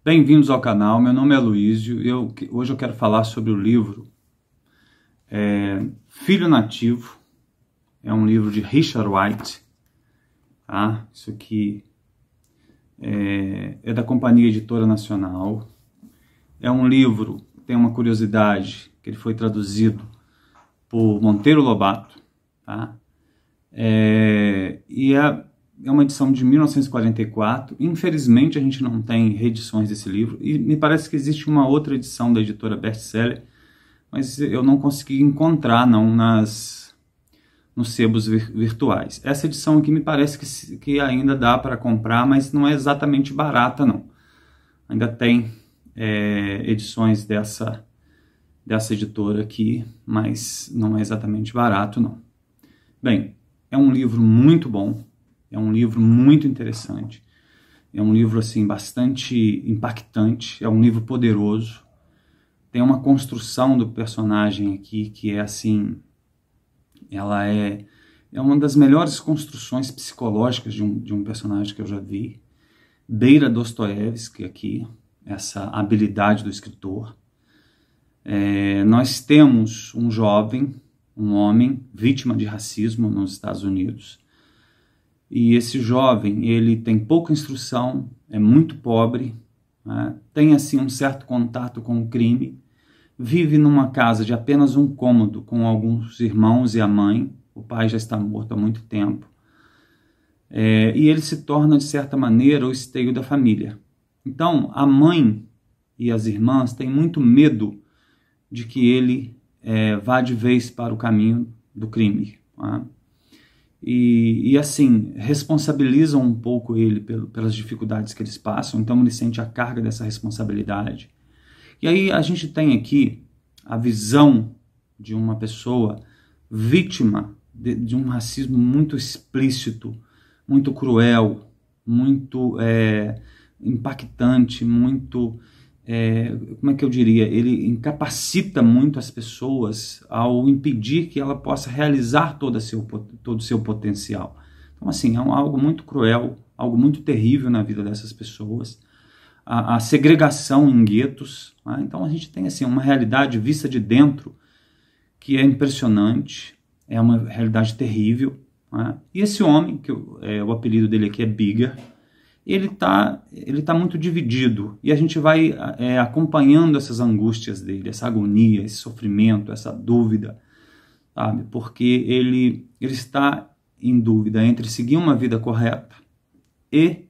Bem-vindos ao canal, meu nome é Luísio e hoje eu quero falar sobre o livro Filho Nativo. É um livro de Richard White, tá? Isso aqui é da Companhia Editora Nacional. É um livro, tem uma curiosidade, que ele foi traduzido por Monteiro Lobato, tá? E é uma edição de 1944. Infelizmente a gente não tem reedições desse livro, e me parece que existe uma outra edição da editora Bestseller, mas eu não consegui encontrar não nos sebos virtuais. Essa edição aqui me parece que ainda dá para comprar, mas não é exatamente barata não. Ainda tem edições dessa editora aqui, mas não é exatamente barato não. Bem, é um livro muito bom. É um livro muito interessante, é um livro assim bastante impactante, é um livro poderoso, tem uma construção do personagem aqui que é assim, ela é uma das melhores construções psicológicas de um personagem que eu já vi, beira Dostoiévski aqui, essa habilidade do escritor. Nós temos um jovem, um homem, vítima de racismo nos Estados Unidos. E esse jovem, ele tem pouca instrução, é muito pobre, né? Tem assim um certo contato com o crime, vive numa casa de apenas um cômodo com alguns irmãos e a mãe, o pai já está morto há muito tempo, e ele se torna, de certa maneira, o esteio da família. Então, a mãe e as irmãs têm muito medo de que ele vá de vez para o caminho do crime, né? E assim, responsabilizam um pouco ele pelas dificuldades que eles passam, então ele sente a carga dessa responsabilidade. E aí a gente tem aqui a visão de uma pessoa vítima de um racismo muito explícito, muito cruel, muito impactante, muito... como é que eu diria? Ele incapacita muito as pessoas ao impedir que ela possa realizar todo o seu potencial. Então, assim, é algo muito cruel, algo muito terrível na vida dessas pessoas. A segregação em guetos, né? Então a gente tem assim, uma realidade vista de dentro que é impressionante, é uma realidade terrível, né? E esse homem, que o apelido dele aqui é Bigger, ele tá muito dividido, e a gente vai acompanhando essas angústias dele, essa agonia, esse sofrimento, essa dúvida, sabe? Porque ele está em dúvida entre seguir uma vida correta e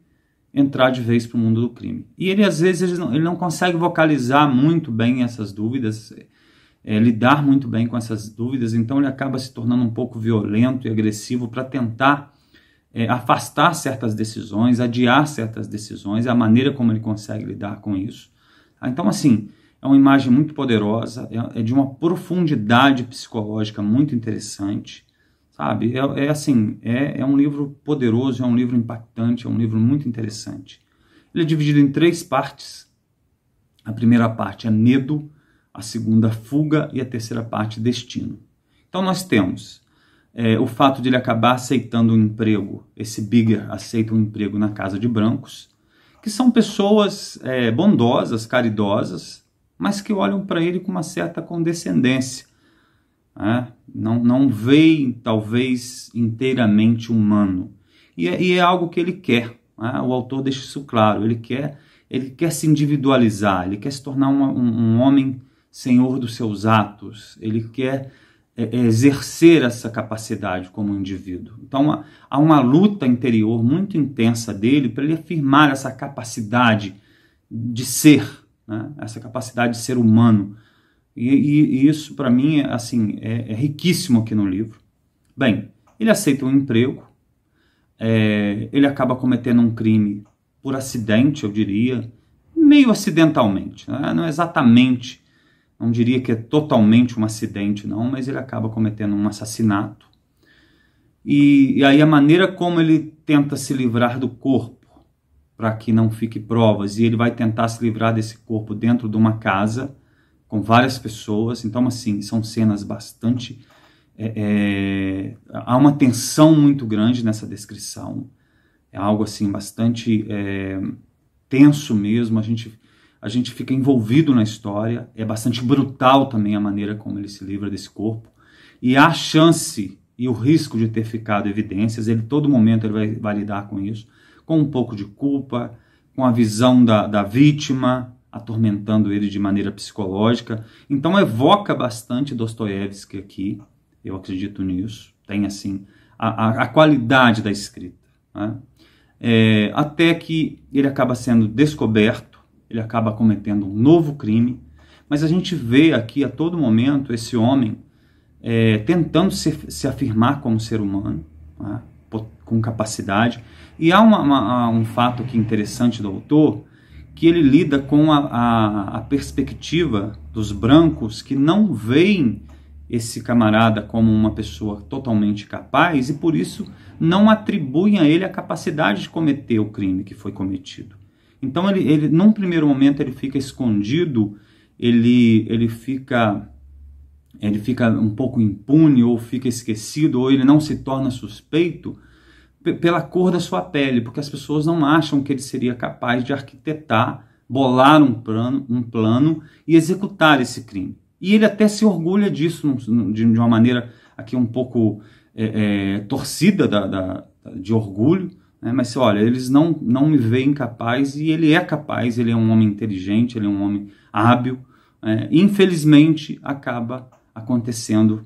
entrar de vez para o mundo do crime. E ele, às vezes, ele não consegue vocalizar muito bem essas dúvidas, lidar muito bem com essas dúvidas, então ele acaba se tornando um pouco violento e agressivo para tentar afastar certas decisões, adiar certas decisões, a maneira como ele consegue lidar com isso. Então, assim, é uma imagem muito poderosa, é de uma profundidade psicológica muito interessante, sabe? É um livro poderoso, é um livro impactante, é um livro muito interessante. Ele é dividido em 3 partes. A primeira parte é medo, a segunda fuga e a terceira parte destino. Então nós temos o fato de ele acabar aceitando um emprego, esse Bigger aceita um emprego na casa de brancos, que são pessoas bondosas, caridosas, mas que olham para ele com uma certa condescendência, né? Não veem, talvez, inteiramente humano. E é algo que ele quer, né? O autor deixa isso claro, ele quer se individualizar, ele quer se tornar um homem senhor dos seus atos, ele quer exercer essa capacidade como indivíduo. Então há uma luta interior muito intensa dele para ele afirmar essa capacidade de ser, né? Essa capacidade de ser humano. E isso para mim assim, é riquíssimo aqui no livro. Bem, ele aceita um emprego, ele acaba cometendo um crime por acidente, eu diria, meio acidentalmente, né? Não exatamente, não diria que é totalmente um acidente, não, mas ele acaba cometendo um assassinato. E aí a maneira como ele tenta se livrar do corpo, para que não fique provas, e ele vai tentar se livrar desse corpo dentro de uma casa, com várias pessoas. Então, assim, são cenas bastante... há uma tensão muito grande nessa descrição. É algo, assim, bastante tenso mesmo, a gente fica envolvido na história, é bastante brutal também a maneira como ele se livra desse corpo, e há a chance e o risco de ter ficado evidências, ele todo momento ele vai lidar com isso, com um pouco de culpa, com a visão da vítima, atormentando ele de maneira psicológica. Então evoca bastante Dostoiévski aqui, eu acredito nisso, tem assim a qualidade da escrita, né? Até que ele acaba sendo descoberto, ele acaba cometendo um novo crime, mas a gente vê aqui a todo momento esse homem tentando se afirmar como ser humano, né, com capacidade. E há um fato aqui interessante do autor, que ele lida com a perspectiva dos brancos que não veem esse camarada como uma pessoa totalmente capaz e por isso não atribuem a ele a capacidade de cometer o crime que foi cometido. Então ele num primeiro momento ele fica escondido, ele fica um pouco impune, ou fica esquecido, ou ele não se torna suspeito pela cor da sua pele, porque as pessoas não acham que ele seria capaz de arquitetar, bolar um plano e executar esse crime. E ele até se orgulha disso de uma maneira aqui um pouco torcida de orgulho, né? Mas olha, eles não me veem capaz, e ele é capaz, ele é um homem inteligente, ele é um homem hábil, infelizmente acaba acontecendo,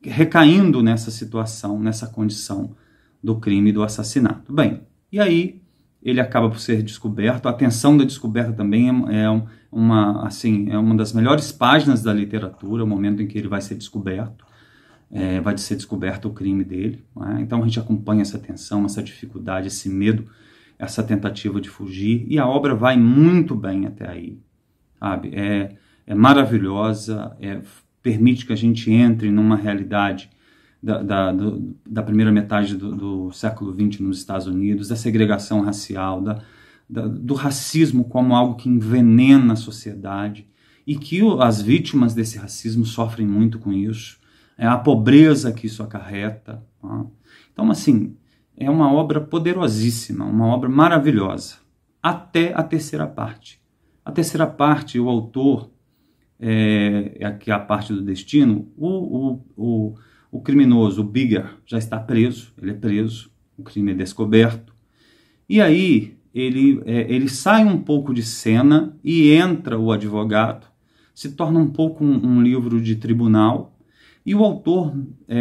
recaindo nessa situação, nessa condição do crime e do assassinato. Bem, e aí ele acaba por ser descoberto. A tensão da descoberta também é uma das melhores páginas da literatura, o momento em que ele vai ser descoberto, vai ser descoberto o crime dele, né? Então a gente acompanha essa tensão, essa dificuldade, esse medo, essa tentativa de fugir, e a obra vai muito bem até aí, sabe? É maravilhosa, permite que a gente entre numa realidade da primeira metade do século XX nos Estados Unidos, da segregação racial, do racismo como algo que envenena a sociedade, e que as vítimas desse racismo sofrem muito com isso, a pobreza que isso acarreta, tá? Então, assim, é uma obra poderosíssima, uma obra maravilhosa, até a terceira parte. A terceira parte, o autor, aqui a parte do destino, o criminoso, o Bigger, já está preso, ele é preso, o crime é descoberto, e aí ele sai um pouco de cena e entra o advogado, se torna um pouco um livro de tribunal, e o autor,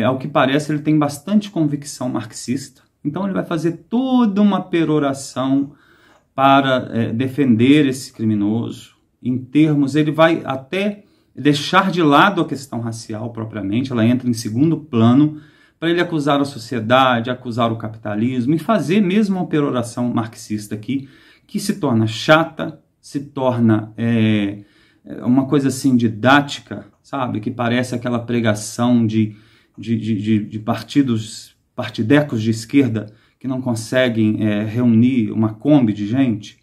ao que parece, ele tem bastante convicção marxista, então ele vai fazer toda uma peroração para defender esse criminoso, em termos, ele vai até deixar de lado a questão racial propriamente, ela entra em segundo plano, para ele acusar a sociedade, acusar o capitalismo, e fazer mesmo uma peroração marxista aqui, que se torna chata, se torna uma coisa assim didática, sabe? Que parece aquela pregação de partidecos de esquerda que não conseguem reunir uma Kombi de gente,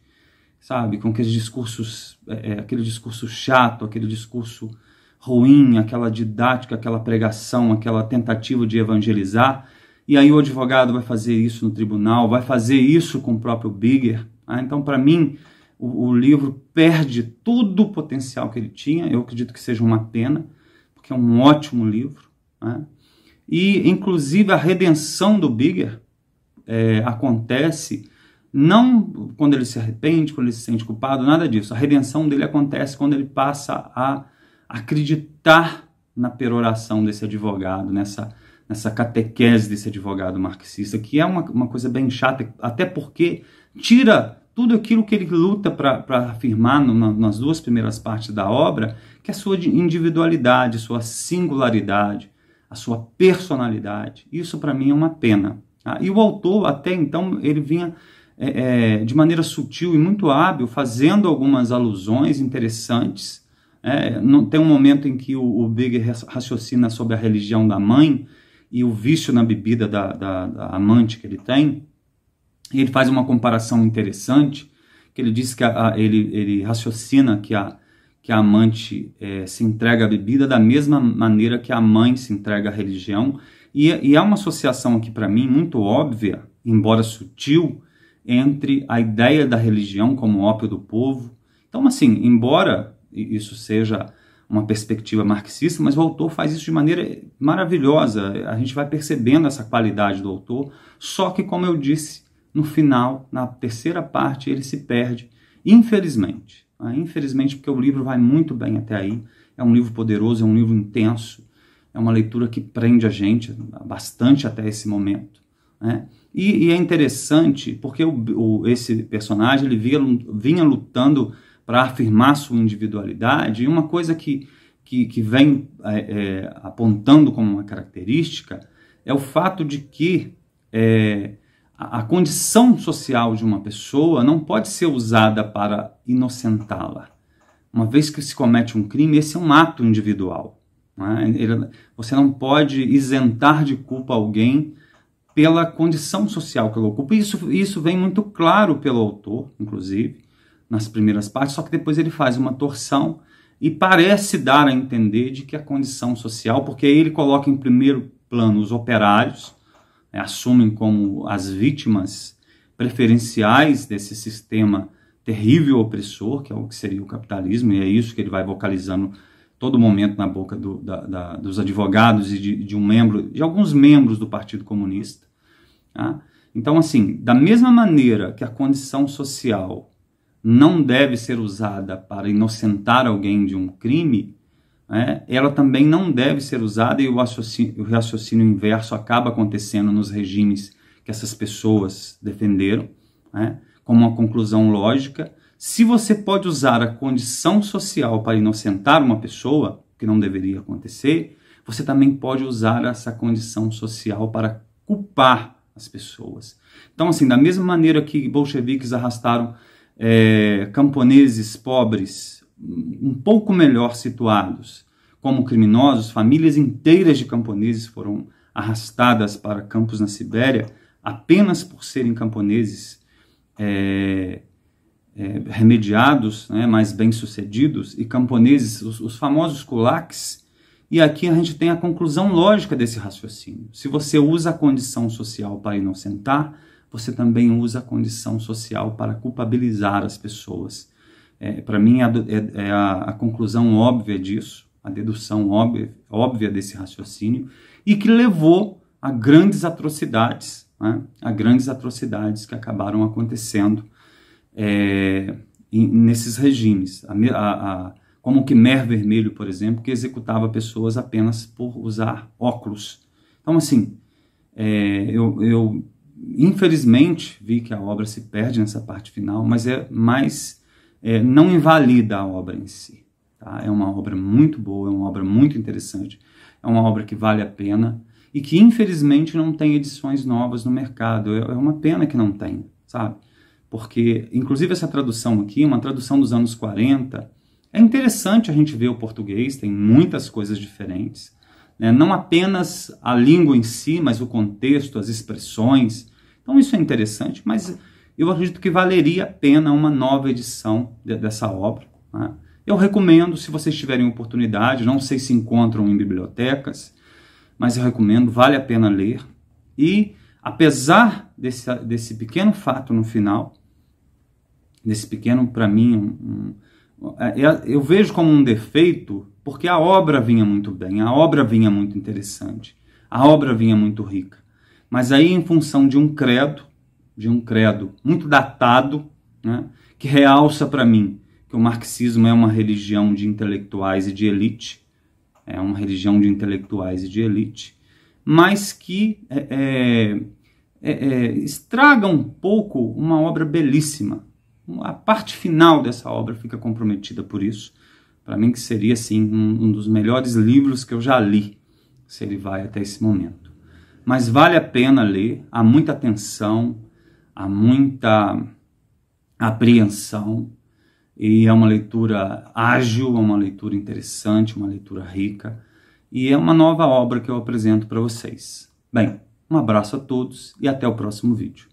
sabe? Com aqueles discursos, aquele discurso chato, aquele discurso ruim, aquela didática, aquela pregação, aquela tentativa de evangelizar. E aí o advogado vai fazer isso no tribunal, vai fazer isso com o próprio Bigger. Então, para mim, o livro perde todo o potencial que ele tinha. Eu acredito que seja uma pena, porque é um ótimo livro, né? E, inclusive, a redenção do Bigger acontece não quando ele se arrepende, quando ele se sente culpado, nada disso. A redenção dele acontece quando ele passa a acreditar na peroração desse advogado, nessa catequese desse advogado marxista, que é uma coisa bem chata, até porque tira tudo aquilo que ele luta para afirmar nas duas primeiras partes da obra, que é a sua individualidade, sua singularidade, a sua personalidade. Isso, para mim, é uma pena. Tá? E o autor, até então, ele vinha de maneira sutil e muito hábil, fazendo algumas alusões interessantes. Tem um momento em que o Bigger raciocina sobre a religião da mãe e o vício na bebida da amante que ele tem, e ele faz uma comparação interessante, que ele diz que ele raciocina que a amante se entrega à bebida da mesma maneira que a mãe se entrega à religião, e há uma associação aqui para mim muito óbvia, embora sutil, entre a ideia da religião como ópio do povo. Então, assim, embora isso seja uma perspectiva marxista, mas o autor faz isso de maneira maravilhosa. A gente vai percebendo essa qualidade do autor, só que, como eu disse, no final, na terceira parte, ele se perde, infelizmente. Infelizmente, porque o livro vai muito bem até aí. É um livro poderoso, é um livro intenso, é uma leitura que prende a gente bastante até esse momento, né? E é interessante porque esse personagem ele vinha lutando para afirmar sua individualidade, e uma coisa que vem apontando como uma característica é o fato de que a condição social de uma pessoa não pode ser usada para inocentá-la. Uma vez que se comete um crime, esse é um ato individual, né? Você não pode isentar de culpa alguém pela condição social que ele ocupa. Isso vem muito claro pelo autor, inclusive, nas primeiras partes, só que depois ele faz uma torção e parece dar a entender de que a condição social, porque aí ele coloca em primeiro plano os operários, assumem como as vítimas preferenciais desse sistema terrível opressor, que é o que seria o capitalismo, e é isso que ele vai vocalizando todo momento na boca dos advogados e de alguns membros do Partido Comunista. Tá? Então, assim, da mesma maneira que a condição social não deve ser usada para inocentar alguém de um crime, né, ela também não deve ser usada, e o raciocínio inverso acaba acontecendo nos regimes que essas pessoas defenderam, né, como uma conclusão lógica. Se você pode usar a condição social para inocentar uma pessoa, que não deveria acontecer, você também pode usar essa condição social para culpar as pessoas. Então, assim, da mesma maneira que bolcheviques arrastaram camponeses pobres, um pouco melhor situados, como criminosos, famílias inteiras de camponeses foram arrastadas para campos na Sibéria apenas por serem camponeses remediados, né, mais bem-sucedidos, e camponeses, os famosos kulaks. E aqui a gente tem a conclusão lógica desse raciocínio. Se você usa a condição social para inocentar, você também usa a condição social para culpabilizar as pessoas. Para mim, é a conclusão óbvia disso, a dedução óbvia desse raciocínio, e que levou a grandes atrocidades, né? A grandes atrocidades que acabaram acontecendo nesses regimes. Como o Khmer Vermelho, por exemplo, que executava pessoas apenas por usar óculos. Então, assim, eu infelizmente vi que a obra se perde nessa parte final, mas não invalida a obra em si. Tá? É uma obra muito boa, é uma obra muito interessante, é uma obra que vale a pena e que infelizmente não tem edições novas no mercado. É uma pena que não tenha, sabe? Porque, inclusive, essa tradução aqui, uma tradução dos anos 40, é interessante a gente ver o português, tem muitas coisas diferentes, né? Não apenas a língua em si, mas o contexto, as expressões. Então isso é interessante, mas eu acredito que valeria a pena uma nova edição dessa obra, né? Eu recomendo, se vocês tiverem oportunidade, não sei se encontram em bibliotecas, mas eu recomendo, vale a pena ler. E, apesar desse pequeno fato no final, desse pequeno, para mim, eu vejo como um defeito, porque a obra vinha muito bem, a obra vinha muito interessante, a obra vinha muito rica. Mas aí, em função de um credo muito datado, né, que realça para mim que o marxismo é uma religião de intelectuais e de elite, é uma religião de intelectuais e de elite, mas que estraga um pouco uma obra belíssima. A parte final dessa obra fica comprometida por isso. Para mim que seria assim, um dos melhores livros que eu já li, se ele vai até esse momento. Mas vale a pena ler, há muita atenção, há muita apreensão, e é uma leitura ágil, é uma leitura interessante, uma leitura rica, e é uma nova obra que eu apresento para vocês. Bem, um abraço a todos e até o próximo vídeo.